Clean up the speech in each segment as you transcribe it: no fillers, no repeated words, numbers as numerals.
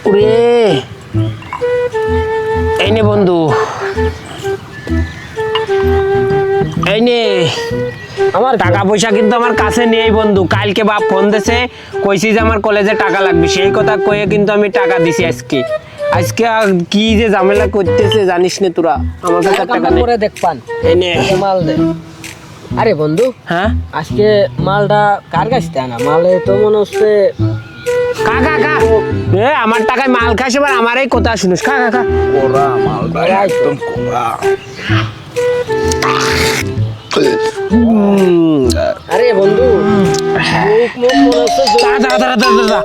ওরে এই নে বন্ধু, এই নে আমার টাকা পয়সা কিন্তু আমার কাছে নেই বন্ধু। কালকে বাপ ফোন দিয়েছে, কইছি যে আমার কলেজে টাকা লাগবে, সেই কথা কয়ে কিন্তু আমি টাকা দিছি আজকে। আজকে আর কি যে ঝামেলা করতেছে জানিস না তোরা। আমার কাছে টাকা নেই। করে দেখপান এই নে মাল দে। আরে বন্ধু, হ্যাঁ আজকে মালটা কার কাছ থেকে আনা? মালে তো মনে হচ্ছে কাকা কা এ আমার টাকায় মাল খাস, এবার আমার এই কথা শুনিস। খা খা খা ওরা মালটা একদম কোরা। আরে বন্ধু মুখ মনে হচ্ছে দাঁড়া দাঁড়া দাঁড়া দাঁড়া,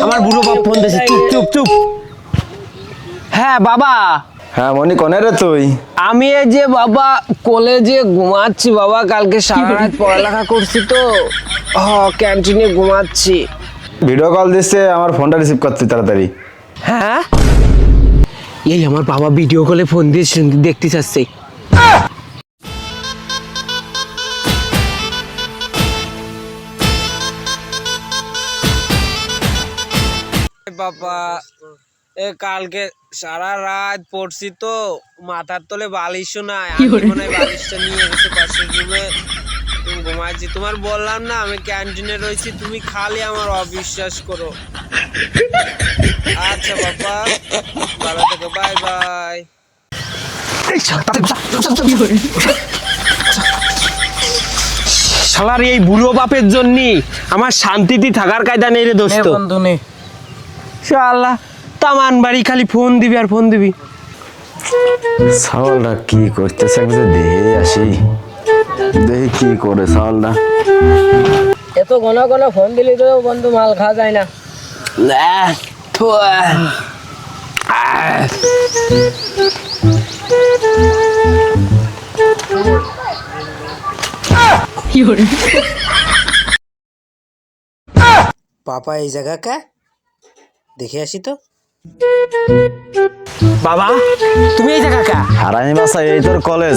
আমার বুড়ো বাপ ফোন দিয়েছে। চুপ চুপ চুপ। হ্যাঁ বাবা, হ্যাঁ মনি কোনে রে তুই? আমি এই যে বাবা কলেজে ঘুমাচ্ছি বাবা, কালকে সারা রাত পড়ালেখা করছি তো ক্যান্টিনে ঘুমাচ্ছি। ভিডিও কল দিচ্ছে, আমার ফোনটা রিসিভ করতে তাড়াতাড়ি। হ্যাঁ এই আমার বাবা ভিডিও কলে ফোন দিয়ে দেখতে চাচ্ছে। বাবা এ কালকে সারা রাত পড়ছি তো, মাথার তলে বালিশও নাই। আমি মনে হয় বালিশটা নিয়ে গেছি পাশের রুমে, ঘুমাইছি। তোমার বললাম না আমি ক্যান্টিনে রয়েছি, তুমি খালি আমার অবিশ্বাস করো। আচ্ছা বাবা ভালো থেকো, বাই বাই। শালার এই বুড়ো বাপের জন্য আমার শান্তিতে থাকার কায়দা নেই রে দোস্ত। বন্ধু নে শালা তামান বাড়ি খালি ফোন দিবি আর ফোন দিবি। সাওয়ালটা কি করতেছে, একবার দেখে আসি, দেখি কি করে সাওয়ালটা। এত ঘন ঘন ফোন দিলি তো বন্ধু মাল খাওয়া যায় না। पापा এই জায়গা কা দেখে আসি তো। বাবা তুমি এই জায়গা কা? হারানি বাসা, এই তোর কলেজ,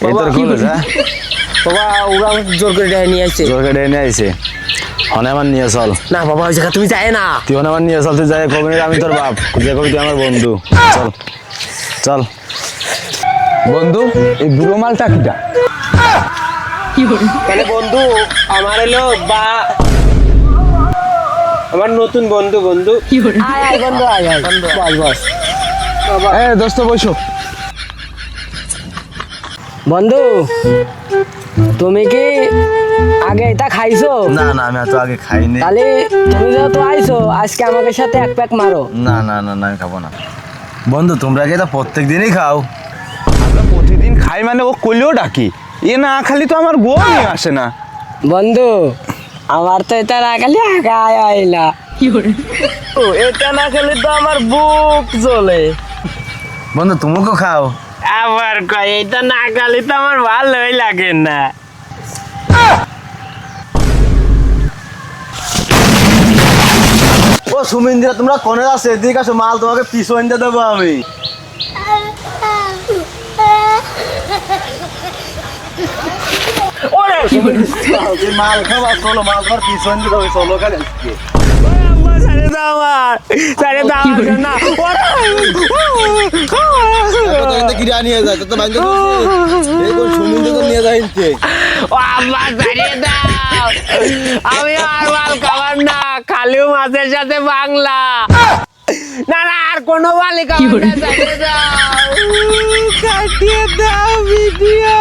এই তোর কলেজ। হ্যাঁ বাবা ওরা জোর করে নিয়ে আসছে। তোর কেটে এনে আইছে, হনে আমার নিয়ে চল। না বাবা ওই জায়গা তুমি যায় না। তুই হনে আমার নিয়ে চল, তুই যাই কবি আমি তোর বাপ, যে কবি তুই আমার বন্ধু। চল চল বন্ধু এই বুড়ো মালটা কিটা? মানে বন্ধু আমার হলো বা আমার নতুন বন্ধু। বন্ধু আয় আয় বন্ধু আয় আয় বস বস। এ দোস্ত বসো। বন্ধু তুমি কি আগে এটা খাইছো? না না, আমি এত আগে খাইনি। তাহলে তুমি যেহেতু আইছো আজকে আমাদের সাথে এক প্যাক মারো। না না না না, আমি খাবো না। বন্ধু তোমরা কি এটা প্রত্যেক দিনই খাও? আমরা প্রতিদিন খাই, মানে ও কইলেও ডাকি, এ না খালি তো আমার গোয়া নিয়ে আসে না। বন্ধু আমার তো এটা না খালি আগায় আইলা, এটা না খেলে তো আমার বুক জ্বলে। বন্ধু তুমিও খাও। আবার কয় এটা না খালি তো আমার ভালোই লাগে না। ও সুমিন্দিরা, তোমরা কোনে যাচ্ছ? এদিকে আসো, মাল তোমাকে পিছন দিয়ে দেবো আমি। মাল খাবা, চলো মাল তোমার পিছন দিয়ে দেবো, চলো খালি আজকে। ছেড়ে দাও আমার, ছেড়ে দাও না। কিরা নিয়ে যায় তো বাইন্দে সুমিন্দি তো নিয়ে যায়। ও আম্মা ছেড়ে দাও, আমি আর মাল খাবার না, খালিও মাছের সাথে বাংলা। না না আর কোনো মালিক খাবার না, ছেড়ে দাও, কাটিয়ে দাও ভিডিও।